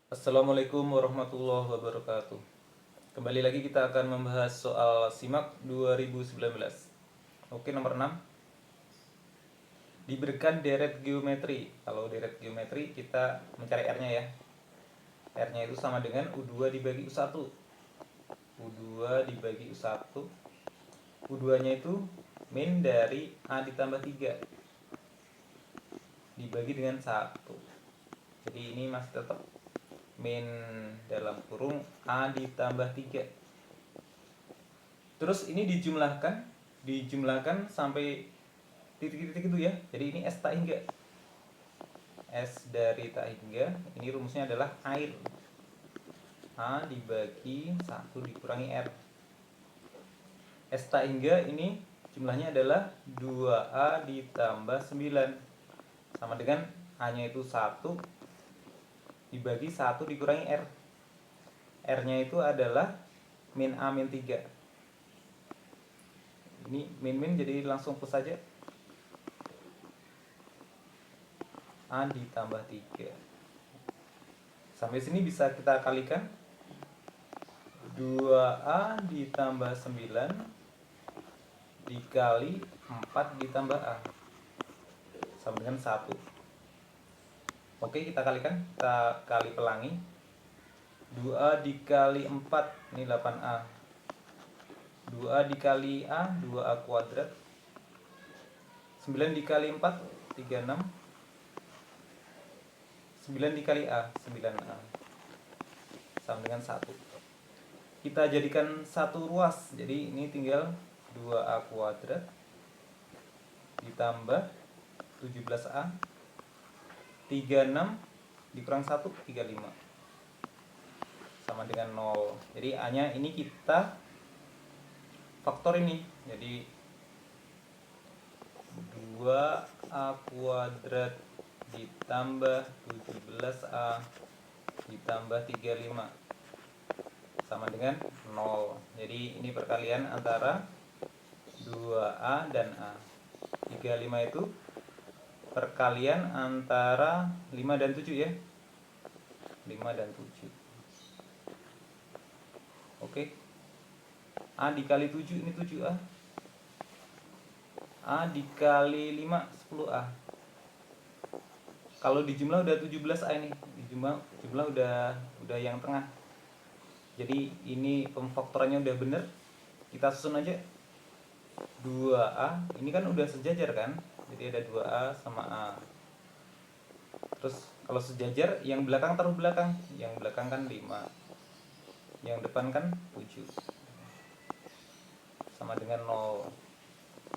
Assalamualaikum warahmatullahi wabarakatuh. Kembali lagi kita akan membahas soal SIMAK 2019. Oke, nomor 6. Diberikan deret geometri. Kalau deret geometri kita mencari R-nya ya. R-nya itu sama dengan U2 dibagi U1. U2 dibagi U1. U2-nya itu min dari A ditambah 3 dibagi dengan 1. Jadi ini masih tetap min dalam kurung A ditambah 3. Terus ini dijumlahkan sampai titik-titik itu ya. Jadi ini S tak hingga. S dari tak hingga, ini rumusnya adalah air. A dibagi 1 dikurangi R. S tak hingga ini jumlahnya adalah 2A ditambah 9. Sama dengan A-nya itu 1 dibagi 1 dikurangi R. R-nya itu adalah min A min 3. Ini min jadi langsung plus saja. A ditambah 3. Sampai sini bisa kita kalikan. 2A ditambah 9 dikali 4 ditambah A sama dengan 1. Oke, kita kalikan, kita kali pelangi. 2A dikali 4 ini 8A. 2A dikali A 2A kuadrat. 9 dikali 4 36. 9 dikali A 9A sama dengan 1. Kita jadikan satu ruas. Jadi ini tinggal 2A kuadrat ditambah 17A 36 dikurang 1 35 sama dengan 0. Jadi A nya ini kita faktor ini. Jadi 2A kuadrat ditambah 17A ditambah 35 sama dengan 0. Jadi ini perkalian antara 2A dan A. 35 itu perkalian antara 5 dan 7 ya. 5 dan 7. Oke. A dikali 7 ini 7A. A dikali 5 10A. Kalau dijumlah udah 17A ini. Jumlah udah yang tengah. Jadi ini pemfaktorannya udah bener. Kita susun aja. 2A ini kan udah sejajar kan? Jadi ada 2A sama A. Terus kalau sejajar, yang belakang taruh belakang. Yang belakang kan 5. Yang depan kan 7. Sama dengan 0.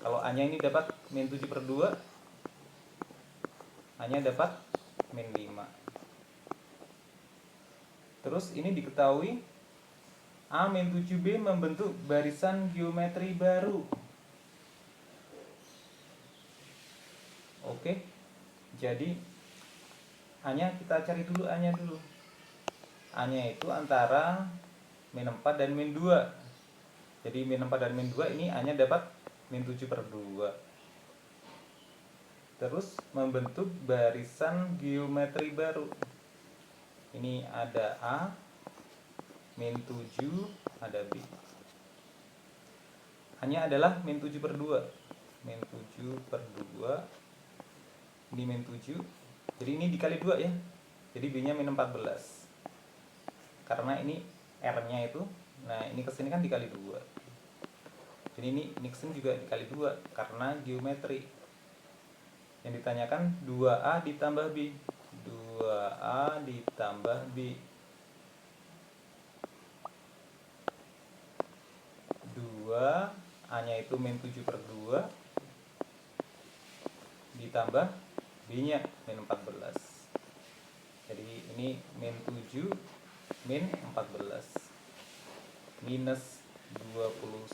Kalau A-nya ini dapat min 7 per 2. A-nya dapat min 5. Terus ini diketahui A min 7B membentuk barisan geometri baru. Oke. Jadi A-nya kita cari dulu, A-nya dulu. A-nya itu antara min 4 dan min 2. Jadi min 4 dan min 2 ini A-nya dapat min 7 per 2. Terus membentuk barisan geometri baru. Ini ada A, min 7, ada B. A-nya adalah min 7 per 2. Min 7 per 2. Ini min 7. Jadi ini dikali 2 ya. Jadi B-nya min 14. Karena ini R-nya itu, nah ini kesini kan dikali 2. Jadi ini kesini juga dikali 2 karena geometri. Yang ditanyakan 2A ditambah B. 2A ditambah B. 2 A-nya itu min 7 per 2 ditambah B-nya min 14. Jadi ini min 7 min 14 minus 21.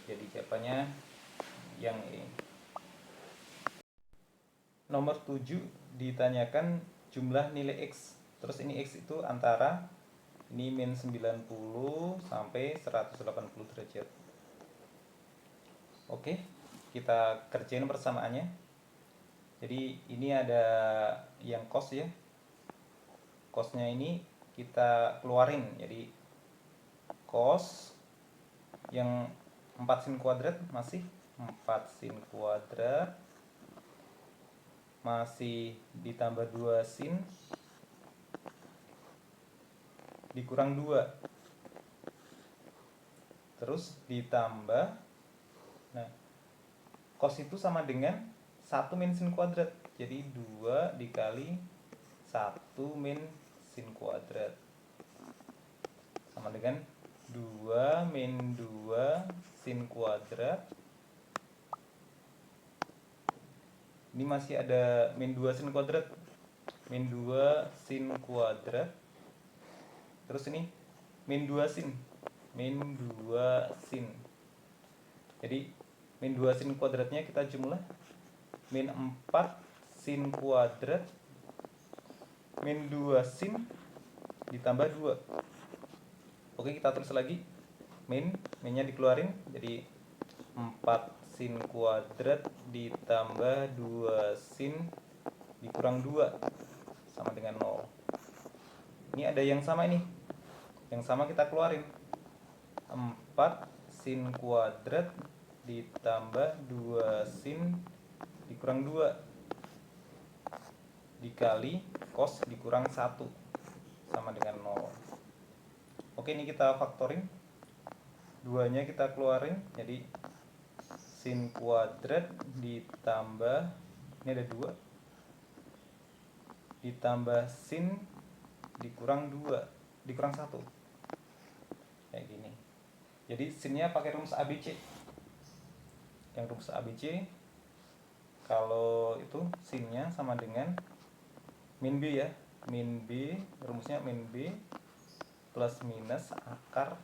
Jadi jawabannya yang ini. Nomor 7 ditanyakan jumlah nilai X. Terus ini X itu antara ini min 90 sampai 180 derajat. Oke, kita kerjain persamaannya. Jadi ini ada yang cos ya. cosnya ini kita keluarin. Jadi cos yang 4 sin kuadrat masih 4 sin kuadrat masih ditambah 2 sin dikurang 2, terus ditambah, nah cos itu sama dengan 1 min sin kuadrat, jadi 2 dikali 1 min sin kuadrat sama dengan 2 min 2 sin kuadrat. Ini masih ada min 2 sin kuadrat, min 2 sin kuadrat, terus ini min 2 sin, min 2 sin. Jadi min 2 sin kuadratnya kita jumlah, min 4 sin kuadrat min 2 sin ditambah 2. Oke, kita tulis lagi, minnya dikeluarin, jadi 4 sin kuadrat ditambah 2 sin dikurang 2 sama dengan 0. Ini ada yang sama ini. Yang sama kita keluarin. 4 sin kuadrat ditambah 2 sin dikurang 2 dikali cos dikurang 1 sama dengan 0. Oke, ini kita faktorin. 2-nya kita keluarin, jadi sin kuadrat ditambah, ini ada 2, ditambah sin dikurang 2 dikurang 1 kayak gini. Jadi sinnya pakai rumus ABC. Yang rumus ABC kalau itu sinnya sama dengan min B ya, min B, rumusnya min B plus minus akar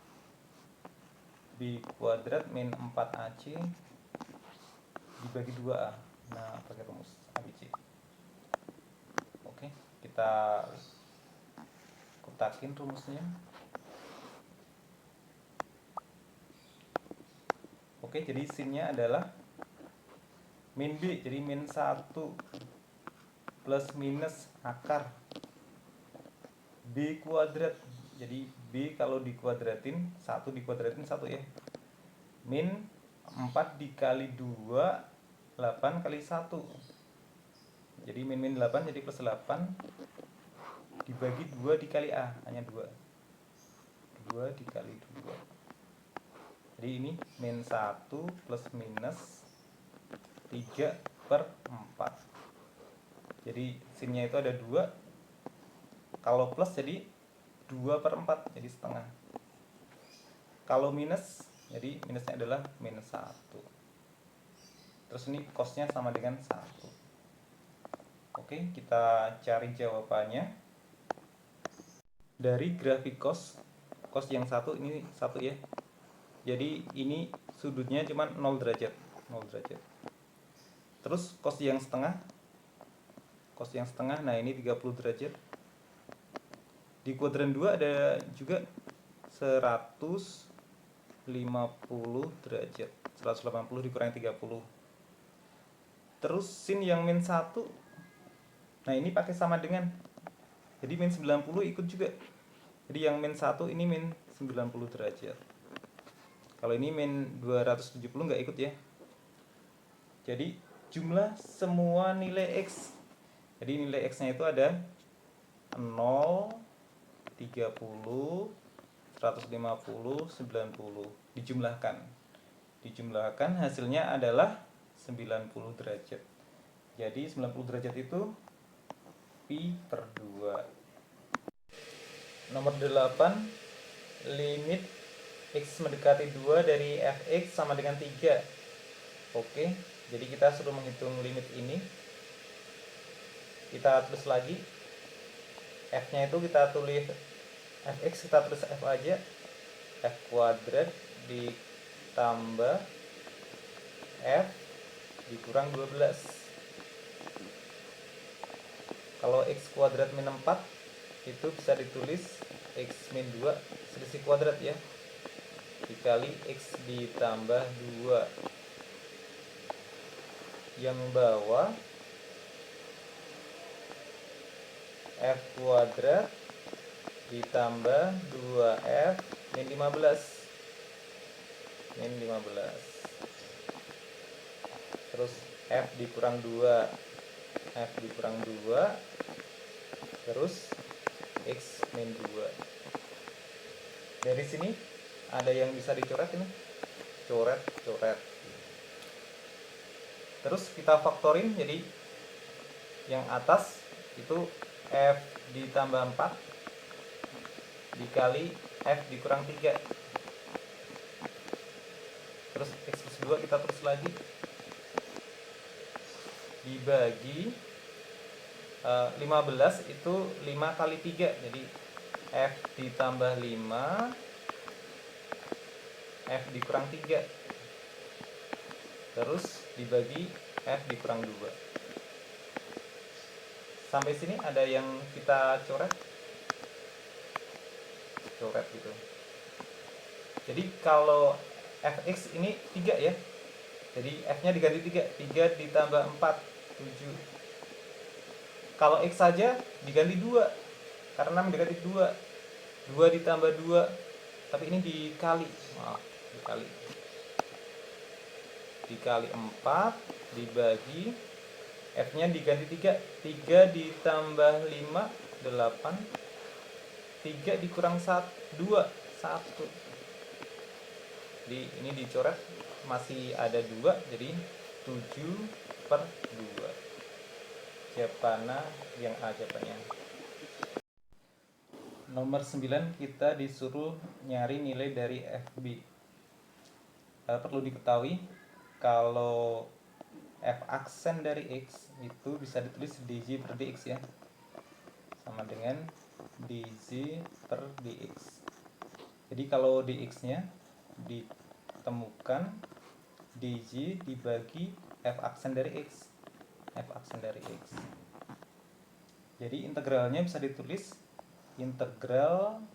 B kuadrat min 4AC dibagi 2A. Nah, pakai rumus ABC. Oke, kita kotakin rumusnya. Oke, jadi sinnya adalah min B, jadi min 1 plus minus akar B kuadrat. Jadi B kalau dikuadratin, 1 dikuadratin 1 ya, min 4 dikali 2, 8 kali 1, jadi min 8 jadi plus 8 dibagi 2 dikali A, hanya 2 dikali 2. Jadi ini min 1 plus minus 3 per 4. Jadi sinnya itu ada 2. Kalau plus jadi 2 per 4, jadi setengah. Kalau minus, jadi minusnya adalah minus 1. Terus ini cosnya sama dengan 1. Oke, kita cari jawabannya. Dari grafik cos yang 1 ini 1 ya. Jadi ini sudutnya cuma 0 derajat. Terus cos yang setengah, nah ini 30 derajat. Di kuadran 2 ada juga 150 derajat. 180 dikurangi 30. Terus sin yang min 1, nah ini pakai sama dengan, jadi min 90 ikut juga. Jadi yang min 1 ini min 90 derajat. Kalau ini min 270 nggak ikut ya. Jadi jumlah semua nilai X. Jadi nilai X-nya itu ada 0, 30, 150, 90. Dijumlahkan hasilnya adalah 90 derajat. Jadi 90 derajat itu pi per 2. Nomor 8, limit X mendekati 2 dari fx sama dengan 3. Oke, jadi kita suruh menghitung limit ini. Kita tulis lagi. F-nya itu kita tulis fx, kita tulis f aja. F kuadrat ditambah f dikurang 12. Kalau x kuadrat min 4 itu bisa ditulis x min 2 selisih kuadrat ya, dikali x ditambah 2 yang bawah f kuadrat ditambah 2F min 15. Terus F dikurang 2, F dikurang 2, terus X min 2. Dari sini ada yang bisa dicoret ini, coret. Terus kita faktorin, jadi yang atas itu F ditambah 4 dikali F dikurang 3. Terus X plus 2 kita terus lagi dibagi 15 itu 5 kali 3, jadi F ditambah 5 F dikurang 3, terus dibagi F dikurang 2. Sampai sini ada yang kita coret gitu. Jadi kalau Fx ini 3 ya, jadi F nya diganti 3 ditambah 4 7. Kalau X saja diganti 2 karena mendekati 2 ditambah 2, tapi ini dikali, dikali 4 dibagi F nya diganti 3 ditambah 5 8, 3 dikurang 2 1. Jadi ini dicoret masih ada 2, jadi 7/2. Jawabannya yang A jawabannya. Nomor 9 kita disuruh nyari nilai dari FB. Perlu diketahui kalau F aksen dari X itu bisa ditulis dj per dx ya, sama dengan dj per dx. Jadi kalau dx nya ditemukan dj dibagi F aksen dari X, jadi integralnya bisa ditulis integral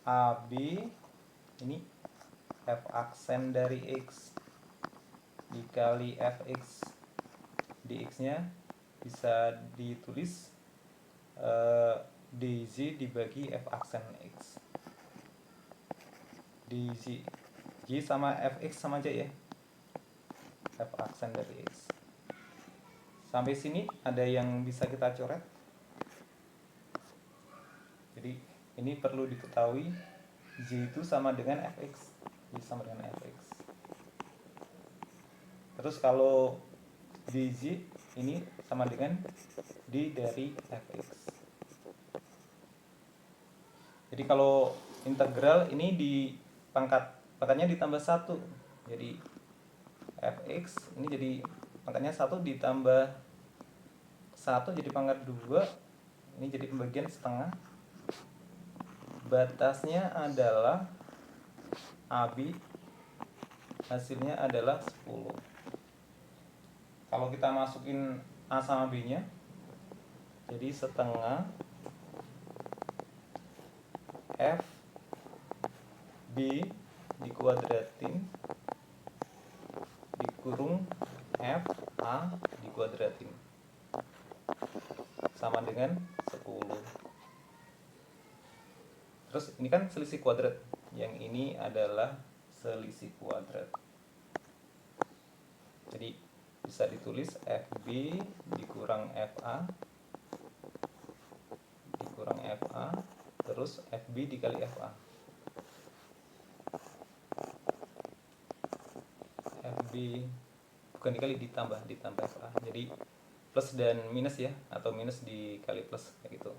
AB ini F aksen dari X dikali Fx dx nya bisa ditulis dz dibagi F aksen X. dz J sama Fx sama aja ya, F aksen dari X. Sampai sini ada yang bisa kita coret. Jadi ini perlu diketahui J itu sama dengan Fx, J sama dengan Fx. Terus kalau dz ini sama dengan d dari Fx. Jadi kalau integral ini di pangkatnya ditambah 1. Jadi Fx ini jadi pangkatnya 1 ditambah 1 jadi pangkat 2. Ini jadi pembagian setengah. Batasnya adalah AB, hasilnya adalah 10. Kalau kita masukin A sama B nya, jadi setengah F B dikuadratin dikurung F A dikuadratin sama dengan 10. Terus ini kan selisih kuadrat, yang ini adalah selisih kuadrat. Jadi bisa ditulis FB dikurang FA dikurang FA terus FB dikali FA. FB bukan dikali, ditambah FA. Jadi plus dan minus ya, atau minus dikali plus kayak gitu.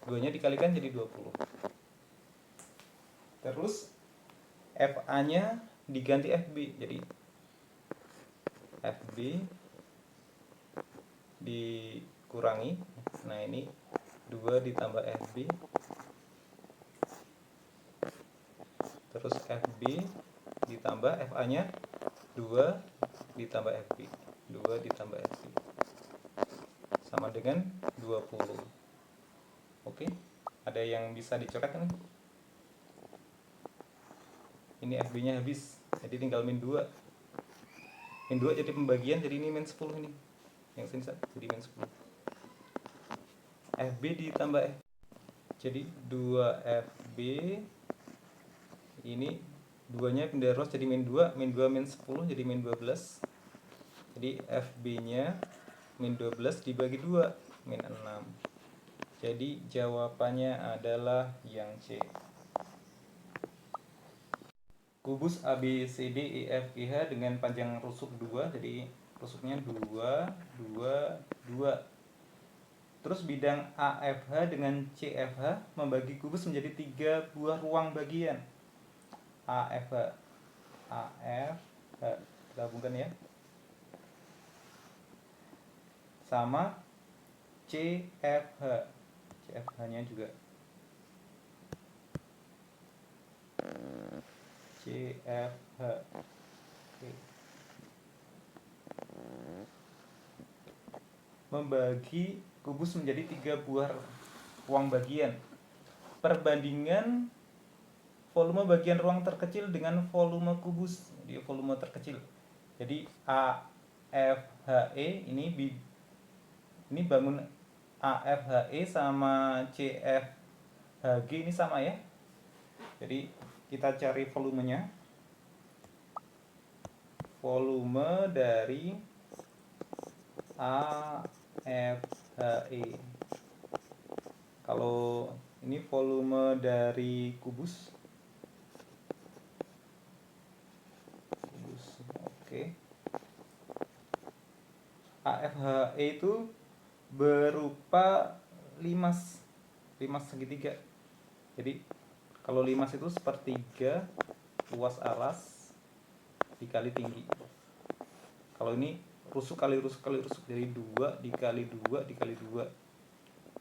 2-nya dikalikan jadi 20. Terus FA-nya diganti FB, jadi FB dikurangi, nah ini 2 ditambah FB, terus FB ditambah FA-nya 2 ditambah FB, 2 ditambah FB sama dengan 20. Oke, ada yang bisa dicoret nih? Ini FB-nya habis, jadi tinggal min 2. Min 2 jadi pembagian, jadi ini min 10 ini. Yang sini jadi min 10. FB ditambah F. Jadi 2FB ini duanya pindah rows jadi min 2, min 2 min 10 jadi min 12. Jadi FB nya min 12 dibagi 2 min 6. Jadi jawabannya adalah yang C. Kubus ABCDEFGH dengan panjang rusuk 2, jadi rusuknya 2, 2, 2. Terus bidang AFH dengan CFH membagi kubus menjadi 3 buah ruang bagian. AFH, AFH, gabungkan ya. Sama CFH, CFH-nya juga. CFH. Oke. Membagi kubus menjadi 3 buah ruang bagian. Perbandingan volume bagian ruang terkecil dengan volume kubus, jadi volume terkecil. Jadi AFHE ini bangun AFHE sama CFHG ini sama ya. Jadi kita cari volumenya. Volume dari AFHE. Kalau ini volume dari kubus. Oke. AFHE itu berupa limas segitiga. Jadi kalau limas itu sepertiga luas alas dikali tinggi. Kalau ini rusuk kali rusuk kali rusuk, jadi 2 dikali 2 dikali 2.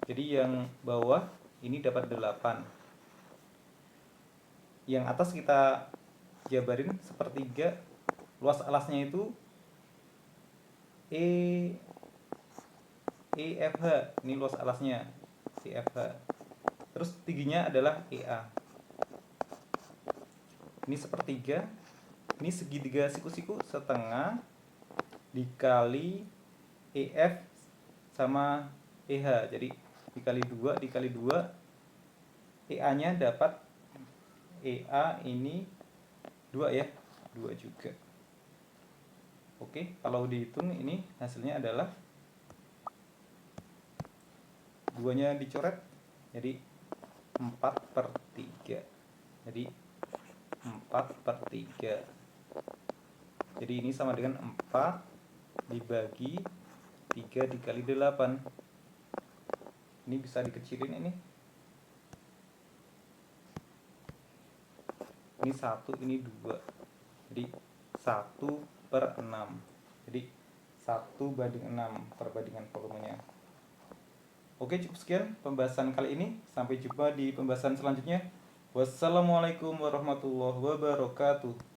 Jadi yang bawah ini dapat 8. Yang atas kita jabarin sepertiga, luas alasnya itu EFH, ini luas alasnya CFH. Terus tingginya adalah EA. Ini sepertiga, ini segitiga siku-siku setengah dikali EF sama EH. Jadi dikali 2 dikali 2, EA nya dapat EA ini 2 ya, 2 juga. Oke, kalau dihitung ini hasilnya adalah 2-nya dicoret, jadi 4/3. Jadi 4/3. Jadi ini sama dengan 4 dibagi 3 dikali 8. Ini bisa dikecilin ini. Ini 1, ini 2. Jadi 1/6. Jadi 1/6 perbandingan volumenya. Oke, cukup sekian pembahasan kali ini. Sampai jumpa di pembahasan selanjutnya. Wassalamualaikum warahmatullahi wabarakatuh.